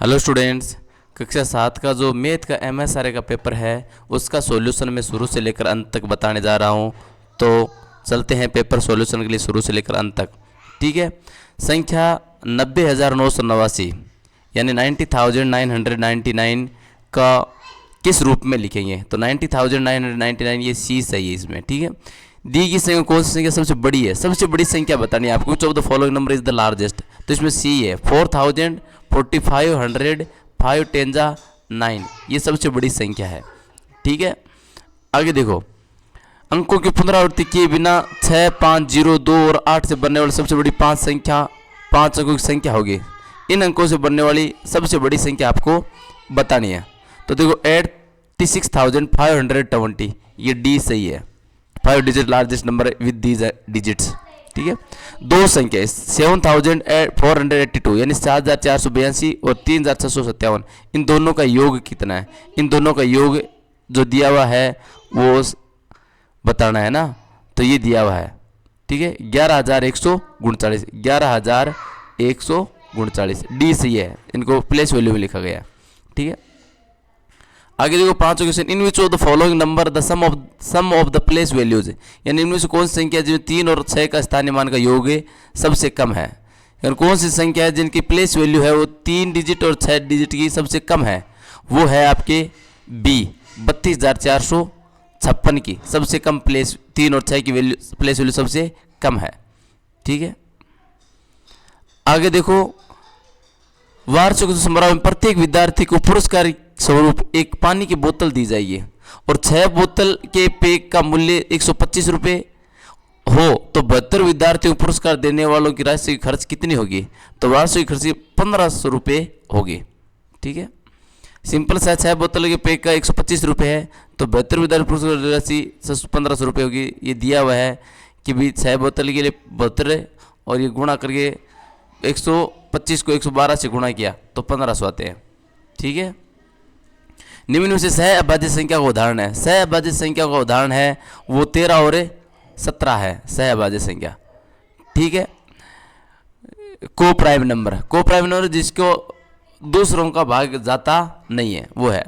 Hello students, कक्षा 7 का जो मैथ का MSRA का पेपर है उसका सॉल्यूशन मैं शुरू से लेकर अंत तक बताने जा रहा हूं। तो चलते हैं पेपर सॉल्यूशन के लिए शुरू से लेकर अंत तक। ठीक है। संख्या 90,989 यानी 90,999 का किस रूप में लिखेंगे? तो 90,999 ये सी सही है इसमें। ठीक है। दी की संख्या कौन सी संख्या सबसे बड़ी है? सबसे बड़ी संख्या बतानी है आपको। विच of the following number is the largest? तो इसमें सी है 4,000, 4,500, 5 10 जा 9, ये सबसे बड़ी संख्या है। ठीक है। आगे देखो, अंकों की पुनरावृत्ति किए बिना 6, 5, 0, 2 और 8 से बनने वाली सबसे बड़ी 5 अंकों की संख्या होगी। इन अंकों से बनने वाली सबसे बड़ी संख्या आपको बतानी है। तो देखो 86,520, ये डी सही है। 5 digit largest number with these digits. ठीक है। दो संख्या 7,482 यानी 7,482 और 3,657, इन दोनों का योग कितना है? इन दोनों का योग जो दिया हुआ है वो बताना है ना। तो ये दिया हुआ है। ठीक है। 11,139, 11,139 डी सही है। इनको प्लेस वैल्यू में लिखा गया है। ठीक है। आगे देखो पांचों question, in which of the following number the sum of the place values, यानी इनमें से कौन सी संख्या जिसमें 3 और 6 का स्थानीय मान का योग सबसे कम है? यानी कौन सी संख्या है जिनकी प्लेस वैल्यू है वो 3 डिजिट और 6 डिजिट की सबसे कम है? वो है आपके बी 32,456 की सबसे कम प्लेस, 3 और 6 की वैल्यू प्लेस वैल्यू सबसे कम है। ठीक है। आगे देखो, वार्षिक समारोह में प्रत्येक विद्यार्थी को पुरस्कार स्वरूप एक पानी की बोतल दी जाएगी और 6 बोतल के पैक का मूल्य 125 रुपये हो तो 72 विद्यार्थियों को पुरस्कार देने वालों की राशि खर्च कितनी होगी? तो वार्षिक खर्च 1,500 रुपये होगी। ठीक है। सिंपल सा 6 बोतल के पैक का 125 रुपये है तो 72 विद्यार्थी पुरस्कार राशि 1,500 रुपये होगी। ये दिया हुआ है कि भाई 6 बोतल के लिए 72 और ये गुणा करके 125 को 112 से गुणा किया तो 1,500 आते हैं। ठीक है। निम्न में से सह अभाज्य संख्या का उदाहरण है। सह अभाज्य संख्या का उदाहरण है वो 13 और 17 है सह अभाज्य संख्या। ठीक है। को प्राइम नंबर जिसको दूसरों का भाग जाता नहीं है वो है।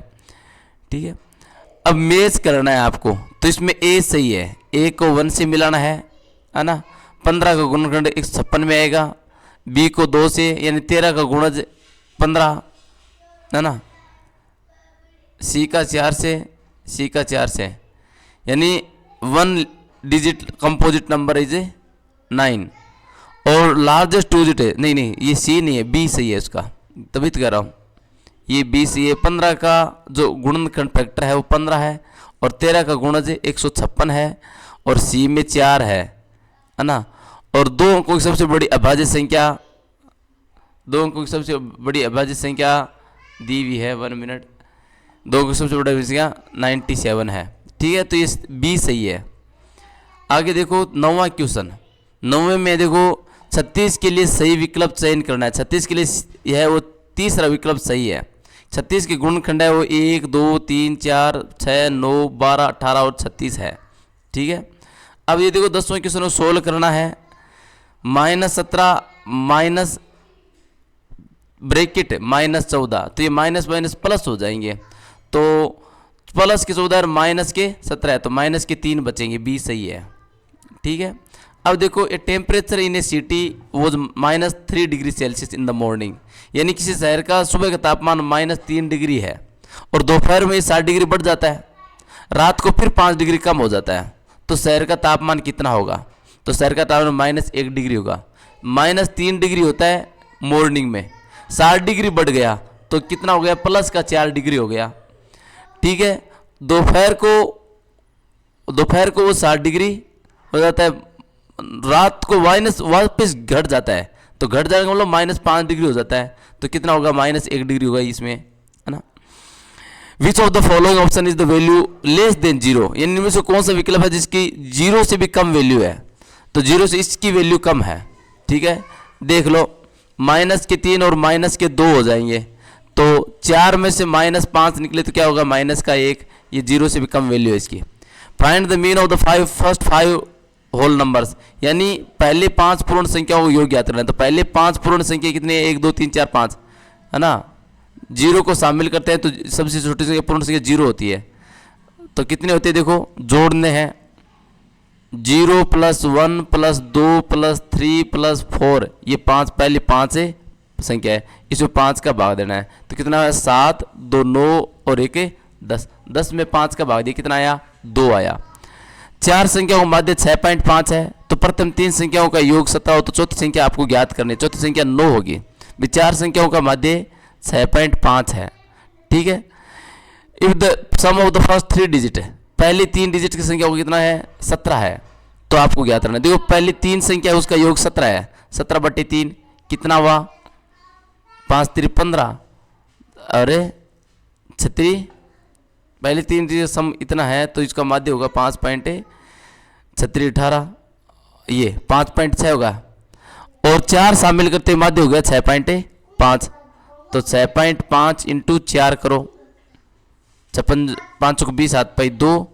ठीक है। अब मैच करना है आपको, तो इसमें ए सही है। ए को 1 से मिलाना है ना। 15 का गुणनखंड 156 में आएगा। बी को 2 से यानी 13 का गुणज 15 है ना। सी का 4 से यानी 1 डिजिट कंपोजिट नंबर इज 9 और लार्जेस्ट 2 डिजिट नहीं ये सी नहीं है, बी सही है उसका, तभी तो कह रहा हूँ ये बी सही है। 15 का जो गुणनखंड फैक्टर है वो 15 है और 13 का गुणज 156 है और सी में 4 है ना। और 2 अंकों की सबसे बड़ी अभाज्य संख्या दी हुई है 1 मिनट। 2 की सबसे बड़ी संख्या 97 है। ठीक है। तो ये बी सही है। आगे देखो 9वां क्वेश्चन। 9वें में देखो 36 के लिए सही विकल्प चयन करना है। 36 के लिए यह वो तीसरा विकल्प सही है। 36 के गुणनखंड है वो 1 2 3 4 6 9 12 18 और 36 है। ठीक है। अब ये देखो 10वां क्वेश्चन को सोल्व करना है। -17 माइनस ब्रैकेट -14, तो ये माइनस प्लस हो जाएंगे। तो प्लस के 14 और माइनस के 17 है तो माइनस के 3 बचेंगे। बी सही है। ठीक है। अब देखो a temperature in A city was -3 degree Celsius in the morning, यानी किसी शहर का सुबह का तापमान -3 डिग्री है और दोपहर में 7 डिग्री बढ़ जाता है, रात को फिर 5 डिग्री कम हो जाता है। तो शहर का तापमान कितना होगा? तो शहर का तापमान -1 डिग्री होगा। -3 डिग्री होता है मॉर्निंग में, 7 डिग्री बढ़ गया तो कितना हो गया? प्लस का 4 डिग्री हो गया। ठीक है। दोपहर को वो 7 डिग्री हो जाता है, रात को वापस घट जाता है तो घट जाने का मतलब -5 डिग्री हो जाता है तो कितना होगा? -1 डिग्री होगा इसमें, है ना। विच of the following option is the value less than 0, यानी इनमें से कौन सा विकल्प है जिसकी 0 से भी कम वैल्यू है? तो 0 से इसकी वैल्यू कम है। ठीक है। देख लो -3 और -2 हो जाएंगे तो 4 में से -5 निकले तो क्या होगा? -1, ये 0 से भी कम वैल्यू है इसकी। Find the mean of the first 5 whole numbers, यानी पहले 5 पूर्ण संख्याओं को योग ज्ञात करना है। तो पहले 5 पूर्ण संख्या कितनी है? 1 2 3 4 5 है ना। जीरो को शामिल करते हैं तो सबसे छोटी संख्या पूर्ण संख्या जीरो होती है। तो कितने होते हैं देखो, जोड़ने हैं 0 + 1 + 2 + 3 + 4, ये 5 पहले 5 है संख्या है, इसमें 5 का भाग देना है। तो कितना है 7, 2 9 और 1 10, 10 में 5 का भाग दिया, कितना आया 2 आया। चार संख्याओं का माध्य 6.5 है, तो प्रथम तीन संख्याओं का योग 17 हो, तो चौथी संख्या आपको ज्ञात करनी है, चौथी संख्या 9 होगी। चार संख्याओं का माध्य 6.5 है, ठीक है। If the sum of the first 3 digit, पहली 3 डिजिट की संख्या को कितना है 17 है, तो आपको ज्ञात करना है। देखो पहली 3 संख्या है उसका योग 17 है, 17/3 कितना हुआ 5 3 15, अरे 36, पहले 3 डिजिट सम इतना है तो इसका माध्य होगा 5.36 18, ये 5.6 होगा, और 4 शामिल करते माध्य हो गया 6.5, तो 6.5 × 4 करो, 56 5 को 20 हाथ पाई 2,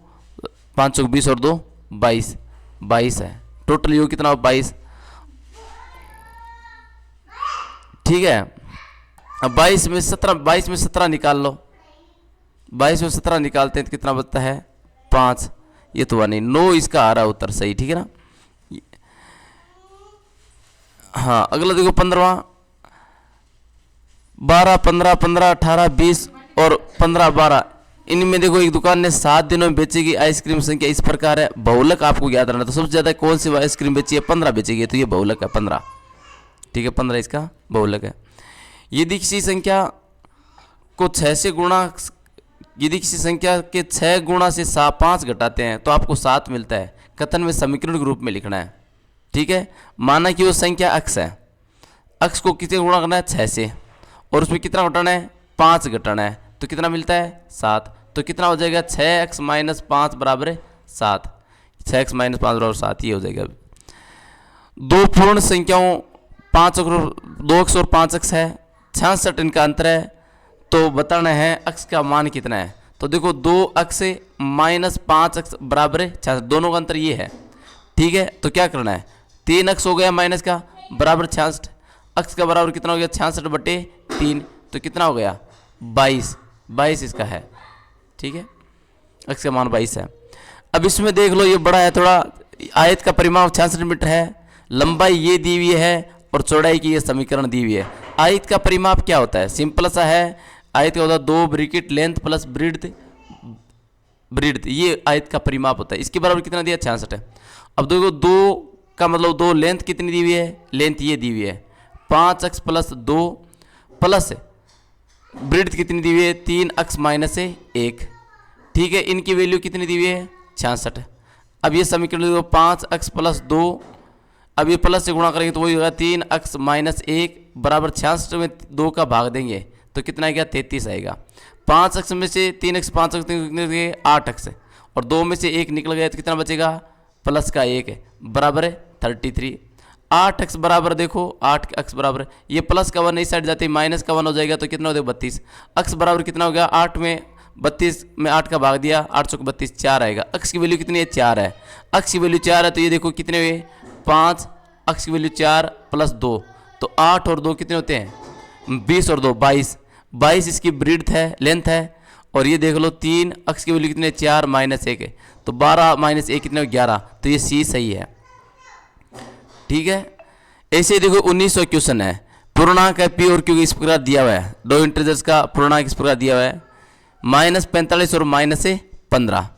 5 को 20 और 2 22, 22 है टोटल योग कितना हो 22, ठीक है। अब 22 में 17 निकाल लो, 22 में 17 निकालते हैं तो कितना बचता है 5, ये तो हुआ नहीं, 9 इसका आ रहा उत्तर सही, ठीक है ना। हाँ अगला देखो 15वां, 12 15 15 18 20 और 15 12, इनमें देखो एक दुकान ने 7 दिनों में बेचेगी आइसक्रीम संख्या इस प्रकार है। बहुलक आपको याद रखना, तो सबसे ज्यादा कौन सी आइसक्रीम बेची है 15 बेचेगी, तो ये बहुलक है 15, ठीक है 15 इसका बहुलक है। यदि किसी संख्या को 6 से गुणा, यदि किसी संख्या के 6 गुणा से 5 घटाते हैं तो आपको 7 मिलता है, कथन में समीकरण के रूप में लिखना है, ठीक है। माना कि वो संख्या अक्ष है, अक्ष को कितने गुणा करना है 6 से, और उसमें कितना घटाना है 5 घटाना है, तो कितना मिलता है 7, तो कितना हो जाएगा 6x - 5 = 7, 6x - 5 = 7, ये हो जाएगा। दो पूर्ण संख्याओं 2x और 5x है, 66 इनका अंतर है, तो बताना है अक्ष का मान कितना है। तो देखो 2x से -5x = 66, दोनों का अंतर ये है, ठीक है। तो क्या करना है 3x हो गया माइनस का बराबर 66, अक्ष का बराबर कितना हो गया 66/3, तो कितना हो गया 22 इसका है, ठीक है। अक्ष का मान 22 है। अब इसमें देख लो ये बड़ा है थोड़ा, आयत का परिमाप 66 मीटर है, लंबाई ये दी हुई है और चौड़ाई की ये समीकरण दी हुई है। आयत का परिमाप क्या होता है, सिंपल सा है, आयत का होता है 2 ब्रैकेट लेंथ प्लस ब्रीड्थ, ये आयत का परिमाप होता है। इसके बराबर कितना दिया 66 है। अब देखो 2 का मतलब 2, लेंथ कितनी दी हुई है, लेंथ ये दी हुई है 5x + 2 प्लस ब्रीड्थ कितनी दी हुई है 3x - 1, ठीक है। इनकी वैल्यू कितनी दी हुई है 66। अब ये समीकरण देखो 5x + 2, अब ये प्लस से गुणा करेंगे तो वही होगा 3x - 1 बराबर 66 में 2 का भाग देंगे तो कितना आएगा 33 आएगा। 5x में से 3x 5x निकल गए 8x, और 2 में से 1 निकल गया तो कितना बचेगा प्लस का 1 बराबर है 33। 8x बराबर देखो 8x बराबर, ये प्लस का 1 इस साइड जाते ही माइनस का 1 हो जाएगा तो कितना हो जाएगा 32। x बराबर कितना हो गया 8 में 32 में 8 का भाग दिया 8 × 32 4 आएगा। x की वैल्यू कितनी है 4 है, x की वैल्यू 4 है तो ये देखो कितने हुए 5, x की वैल्यू 4 + 2, तो 8 और 2 कितने होते हैं 20 और 2 22 इसकी ब्रीड्थ है लेंथ है, और ये देख लो 3, x की वैल्यू कितने 4 - 1 है, तो 12 - 1 कितने 11, तो ये C सही है, ठीक है। ऐसे देखो 1900 क्वेश्चन है, पूर्णांक है P और Q इस प्रकार दिया हुआ है, दो इंटीजर्स का पूर्णांक इस प्रकार दिया हुआ है -45 और -15,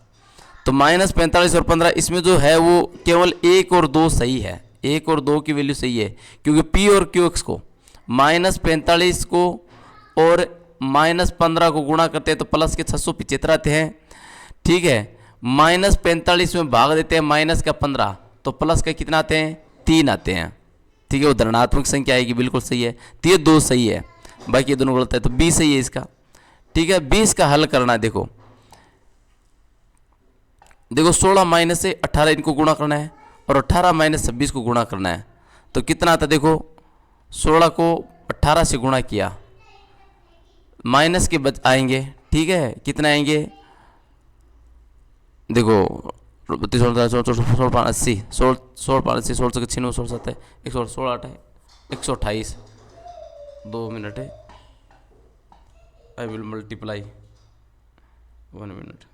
तो -45 और 15 इसमें जो है वो केवल 1 और 2 सही है, 1 और 2 की वैल्यू सही है, क्योंकि P और QX को -45 को और -15 को गुणा करते हैं तो प्लस के 675 आते हैं, ठीक है। -45 में भाग देते हैं माइनस का 15 तो प्लस का कितना आते हैं 3 आते हैं, ठीक है। वो धनात्मक संख्या आएगी, बिल्कुल सही है, तो ये 2 सही है, बाकी ये दोनों गलत है, तो 20 सही है इसका, ठीक है। 20 का हल करना है, देखो 16 से 18 इनको गुणा करना है और 18 - 26 को गुणा करना है, तो कितना आता है देखो 16 को 18 से गुणा किया माइनस के आएंगे, ठीक है, कितना आएंगे देखो 32 16 5 80 16 5 80 16 96 16 7 116 8 128, 2 मिनट है I will multiply 1 minute.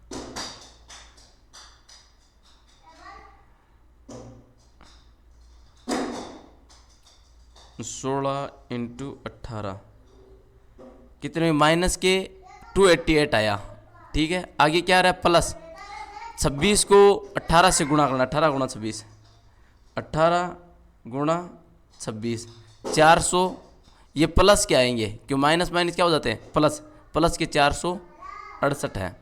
16 into 18 कितने, माइनस के 288 आया। ठीक है, आगे क्या आ रहा है, प्लस 26 को 18 से गुणा करना, 18 गुणा 26, 18 गुणा 26 400। ये प्लस के आएंगे, क्यों माइनस माइनस क्या हो जाते हैं, प्लस, प्लस के 468 है।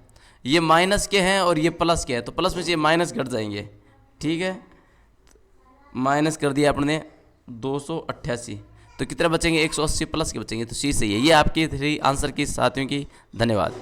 ये माइनस के हैं और ये प्लस के हैं, तो प्लस में से ये माइनस घट जाएंगे। ठीक है, माइनस कर दिया आपने 288, तो कितने बचेंगे, 180 प्लस के बचेंगे। तो सी सही है। ये आपकी थ्री आंसर की साथियों की। धन्यवाद।